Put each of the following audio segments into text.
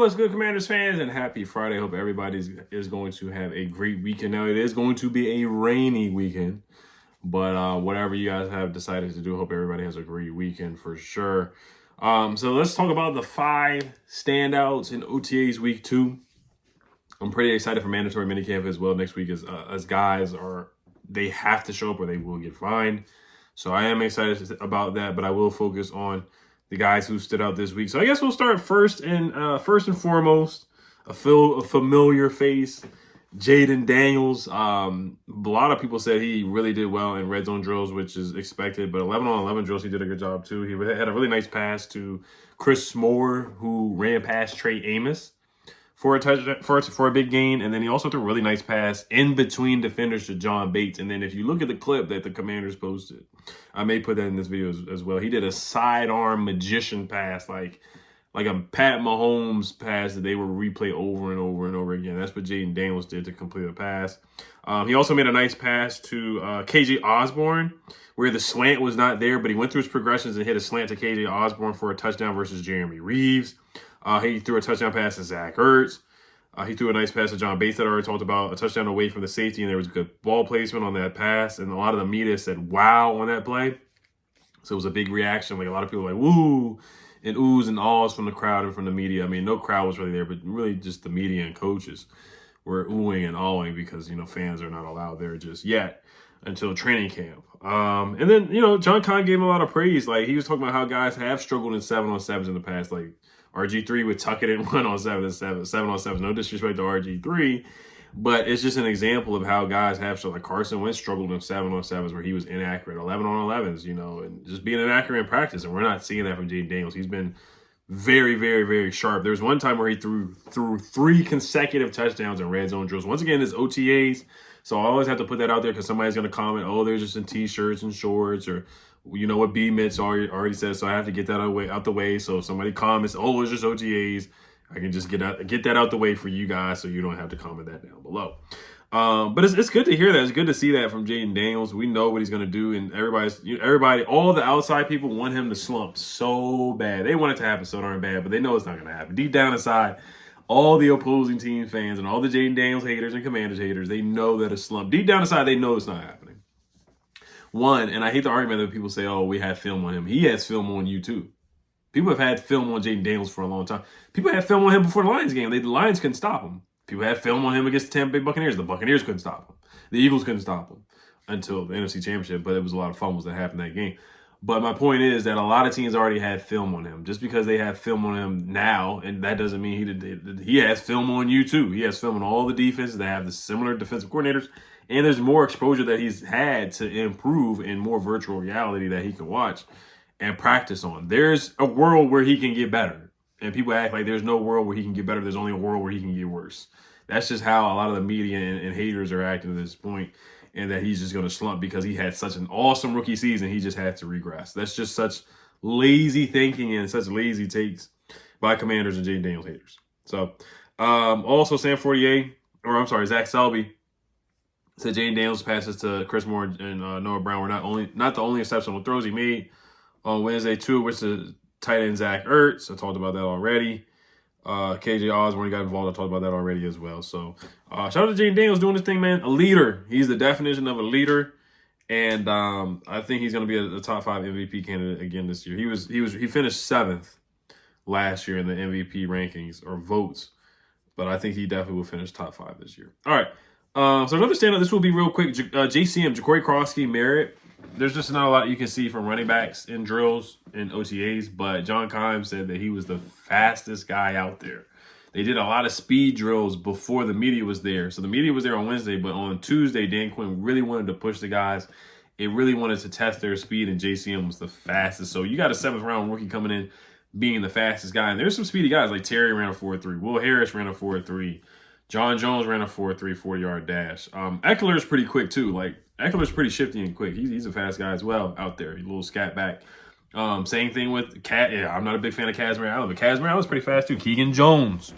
what's good, Commanders fans, and happy Friday. Hope everybody is going to have a great weekend. Now, it is going to be a rainy weekend, but whatever you guys have decided to do, hope everybody has a great weekend for sure. So let's talk about the 5 standouts in OTAs week 2. I'm pretty excited for mandatory minicamp as well next week as guys they have to show up or they will get fined. So I am excited about that, but I will focus on the guys who stood out this week. So I guess we'll start first and foremost, a familiar face, Jaden Daniels. A lot of people said he really did well in red zone drills, which is expected, but 11-on-11 drills, he did a good job too. He had a really nice pass to Chris Moore, who ran past Trey Amos for a touchdown, for a big gain, and then he also threw a really nice pass in between defenders to John Bates. And then if you look at the clip that the Commanders posted, I may put that in this video as well. He did a sidearm magician pass, like a Pat Mahomes pass that they would replay over and over and over again. That's what Jaden Daniels did to complete a pass. He also made a nice pass to KJ Osborne, where the slant was not there, but he went through his progressions and hit a slant to KJ Osborne for a touchdown versus Jeremy Reeves. He threw a touchdown pass to Zach Ertz. He threw a nice pass to John Bates that I already talked about, a touchdown away from the safety, and there was good ball placement on that pass. And a lot of the media said, wow, on that play. So it was a big reaction. Like a lot of people were like, woo, and oohs and ahs from the crowd and from the media. I mean, no crowd was really there, but really just the media and coaches were oohing and ahhing because, fans are not allowed there just yet until training camp. And then, John Kahn gave him a lot of praise. Like, he was talking about how guys have struggled in 7-on-7s in the past. Like, RG3 would tuck it in 1-on-7 and 7-on-7s. No disrespect to RG3, but it's just an example of how guys have struggled. Like Carson Wentz struggled in 7-on-7s where he was inaccurate, 11-on-11s, and just being inaccurate in practice. And we're not seeing that from Jaden Daniels. He's been very, very, very sharp. There was one time where he threw 3 consecutive touchdowns in red zone drills. Once again, it's OTAs, so I always have to put that out there because somebody's going to comment, oh, they're just in T-shirts and shorts, or what B. Mitch already said, so I have to get that out the way. So if somebody comments, oh, it's just OTAs, I can just get that out the way for you guys so you don't have to comment that down below. But it's good to hear that. It's good to see that from Jaden Daniels. We know what he's going to do, and everybody, all the outside people want him to slump so bad. They want it to happen so darn bad, but they know it's not going to happen. Deep down inside, all the opposing team fans and all the Jaden Daniels haters and Commanders haters, they know that it's slump. Deep down inside, they know it's not happening. One, and I hate the argument that people say, oh, we have film on him. He has film on you too. People have had film on Jaden Daniels for a long time. People had film on him before the Lions game. The Lions couldn't stop him. People had film on him against the Tampa Bay Buccaneers. The Buccaneers couldn't stop him. The Eagles couldn't stop him until the NFC Championship, but it was a lot of fumbles that happened that game. But my point is that a lot of teams already had film on him. Just because they have film on him now, and that doesn't mean he has film on you too. He has film on all the defenses that have the similar defensive coordinators, and there's more exposure that he's had to improve in more virtual reality that he can watch and practice on. There's a world where he can get better, and people act like there's no world where he can get better. There's only a world where he can get worse. That's just how a lot of the media and haters are acting at this point, and that he's just going to slump because he had such an awesome rookie season. He just had to regress. That's just such lazy thinking and such lazy takes by Commanders and Jaden Daniels haters. So, also Zach Selby said Jaden Daniels' passes to Chris Moore and Noah Brown were not the only exceptional throws he made on Wednesday, too, which is tight end Zach Ertz. I talked about that already. KJ Osborne got involved. I talked about that already as well. So shout out to Jaden Daniels doing this thing, man. A leader. He's the definition of a leader. And I think he's going to be a top 5 MVP candidate again this year. He finished 7th last year in the MVP rankings or votes, but I think he definitely will finish top 5 this year. All right. So another standout, this will be real quick. JCM, Ja'Cory Krosky, Merritt. There's just not a lot you can see from running backs in drills and OTAs, but John Keim said that he was the fastest guy out there. They did a lot of speed drills before the media was there. So the media was there on Wednesday, but on Tuesday, Dan Quinn really wanted to push the guys. It really wanted to test their speed, and JCM was the fastest. So you got a 7th-round rookie coming in being the fastest guy. And there's some speedy guys like Terry ran a 4.3. Will Harris ran a 4.3. John Jones ran a 4.3 40-yard dash. Eckler's pretty quick, too. Like, Eckler's pretty shifty and quick. He's a fast guy as well out there. He's a little scat back. Same thing with Cat. Yeah, I'm not a big fan of Casmere Allen, but Casmere Allen's pretty fast, too. Keegan Jones.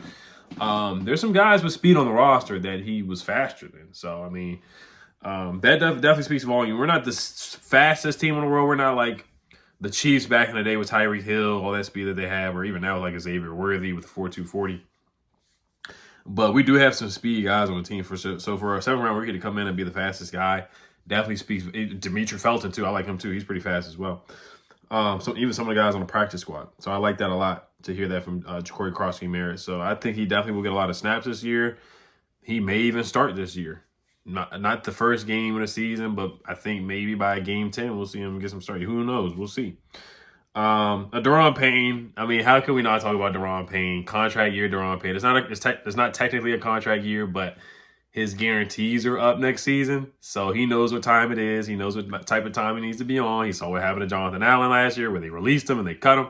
There's some guys with speed on the roster that he was faster than. So, I mean, that definitely speaks volume. We're not the fastest team in the world. We're not like the Chiefs back in the day with Tyreek Hill, all that speed that they have, or even now like Xavier Worthy with the 4.240. But we do have some speed guys on the team for sure. So for a 7th round rookie to come in and be the fastest guy, definitely speaks. Dimitri Felton too. I like him too. He's pretty fast as well. So even some of the guys on the practice squad. So I like that a lot to hear that from Ja'Cory Crosby-Merritt. So I think he definitely will get a lot of snaps this year. He may even start this year. Not the first game of the season, but I think maybe by game 10 we'll see him get some starting. Who knows? We'll see. Daron Payne. I mean, how can we not talk about Daron Payne? Contract year, Daron Payne. It's not technically a contract year, but his guarantees are up next season, so he knows what time it is. He knows what type of time he needs to be on. He saw what happened to Jonathan Allen last year, where they released him and they cut him.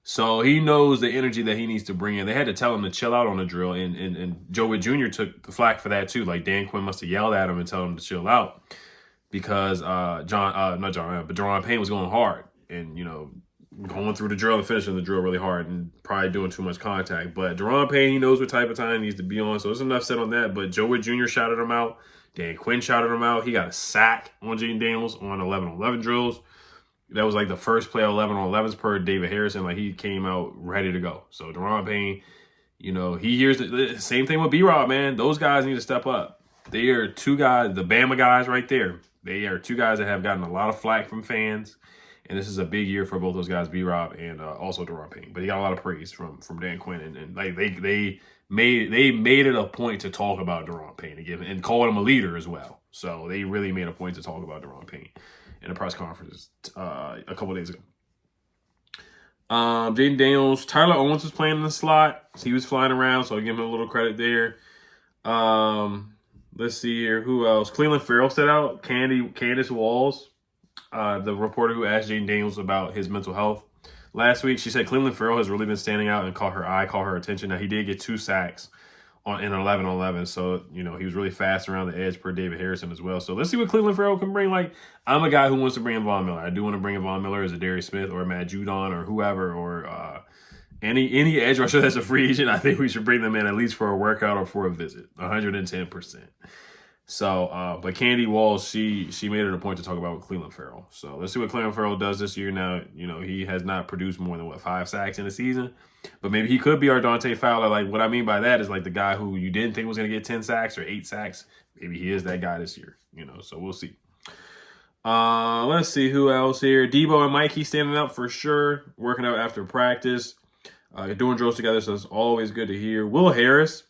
So he knows the energy that he needs to bring in. They had to tell him to chill out on the drill, and Joe Witt Jr. took the flack for that too. Like Dan Quinn must have yelled at him and told him to chill out because Daron Payne was going hard and going through the drill and finishing the drill really hard and probably doing too much contact. But Daron Payne, he knows what type of time he needs to be on, so there's enough said on that. But Joe Witt Jr. shouted him out. Dan Quinn shouted him out. He got a sack on Jaden Daniels on 11-on-11 drills. That was like the first play of 11-on-11s per David Harrison. Like, he came out ready to go. So Daron Payne, he hears the same thing with B-Rob, man. Those guys need to step up. They are two guys, the Bama guys right there. They are two guys that have gotten a lot of flack from fans. And this is a big year for both those guys, B-Rob and also Daron Payne. But he got a lot of praise from Dan Quinn, and like they made it a point to talk about Daron Payne and call him a leader as well. So they really made a point to talk about Daron Payne in a press conference a couple days ago. Jaden Daniels, Tyler Owens was playing in the slot. So he was flying around, so I give him a little credit there. Let's see here, who else? Cleveland Farrell set out. Candace Walls. The reporter who asked Jaden Daniels about his mental health last week, she said Cleveland Farrell has really been standing out and caught her attention. Now, he did get 2 sacks in 11-on-11, so he was really fast around the edge per David Harrison as well. So let's see what Cleveland Farrell can bring. Like, I'm a guy who wants to bring in Von Miller. I do want to bring in Von Miller as a Darius Smith or a Matt Judon or whoever, or any edge rusher that's a free agent. I think we should bring them in at least for a workout or for a visit, 110%. So, but Candy Walls, she made it a point to talk about with Cleveland Farrell. So let's see what Cleveland Farrell does this year. Now, he has not produced more than 5 sacks in a season, but maybe he could be our Dante Fowler. Like, what I mean by that is like the guy who you didn't think was going to get 10 sacks or 8 sacks. Maybe he is that guy this year, so we'll see. Let's see who else here. Debo and Mikey standing up for sure, working out after practice, doing drills together. So it's always good to hear. Will Harris.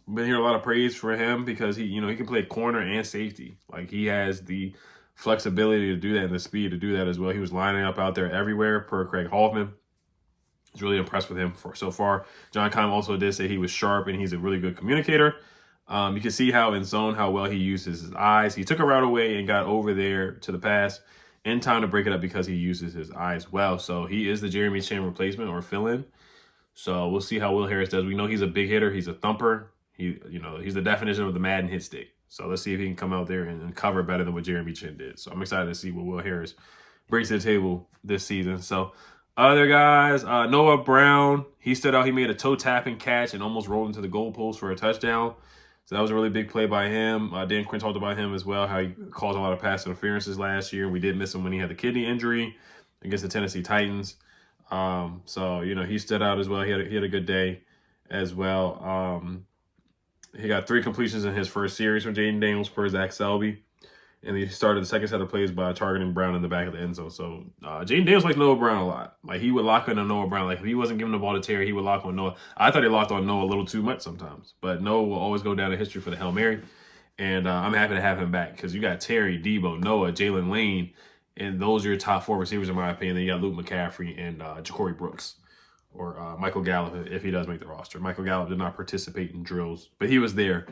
Been hearing a lot of praise for him because he can play corner and safety. Like, he has the flexibility to do that and the speed to do that as well. He was lining up out there everywhere per Craig Hoffman. I was really impressed with him so far. John Keim also did say he was sharp and he's a really good communicator. You can see how in zone, how well he uses his eyes. He took a route away and got over there to the pass in time to break it up because he uses his eyes well. So he is the Jeremy Chin replacement or fill-in. So we'll see how Will Harris does. We know he's a big hitter. He's a thumper. He's the definition of the Madden hit stick. So let's see if he can come out there and cover better than what Jeremy Chin did. So I'm excited to see what Will Harris brings to the table this season. So other guys, Noah Brown, he stood out. He made a toe-tapping catch and almost rolled into the goalpost for a touchdown. So that was a really big play by him. Dan Quinn talked about him as well, how he caused a lot of pass interferences last year. We did miss him when he had the kidney injury against the Tennessee Titans. So he stood out as well. He had a good day as well. He got 3 completions in his first series from Jaden Daniels per Zach Selby. And he started the second set of plays by targeting Brown in the back of the end zone. So Jaden Daniels likes Noah Brown a lot. Like, he would lock in on Noah Brown. Like, if he wasn't giving the ball to Terry, he would lock on Noah. I thought he locked on Noah a little too much sometimes. But Noah will always go down in history for the Hail Mary. And I'm happy to have him back because you got Terry, Debo, Noah, Jalen Lane. And those are your top 4 receivers, in my opinion. Then you got Luke McCaffrey and Ja'Cory Brooks. Or Michael Gallup, if he does make the roster. Michael Gallup did not participate in drills, but he was there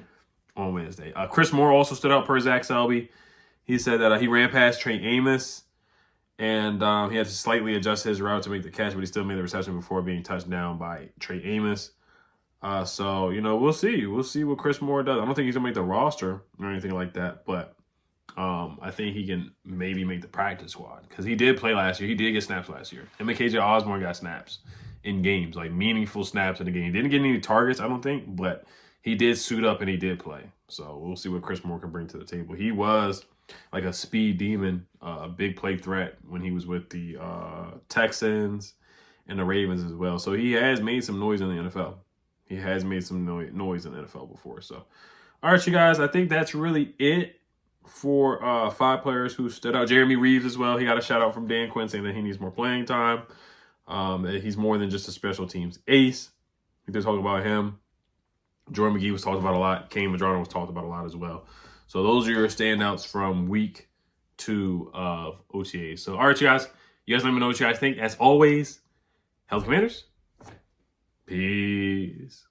on Wednesday. Chris Moore also stood out per Zach Selby. He said that he ran past Trey Amos, and he had to slightly adjust his route to make the catch, but he still made the reception before being touched down by Trey Amos. So, we'll see. We'll see what Chris Moore does. I don't think he's going to make the roster or anything like that, but I think he can maybe make the practice squad because he did play last year. He did get snaps last year. Him and KJ Osborne got snaps in games, like meaningful snaps in the game. He didn't get any targets, I don't think, but he did suit up and he did play. So we'll see what Chris Moore can bring to the table. He was like a speed demon, a big play threat when he was with the Texans and the Ravens as well. So he has made some noise in the NFL. He has made some noise in the NFL before. So, all right, you guys, I think that's really it for 5 players who stood out. Jeremy Reeves as well. He got a shout out from Dan Quinn saying that he needs more playing time. That he's more than just a special teams ace. We did talk about him. Jordan McGee was talked about a lot. Kane Madrano was talked about a lot as well. So those are your standouts from week 2 of OTAs. So, all right, you guys let me know what you guys think. As always, Health Commanders, peace.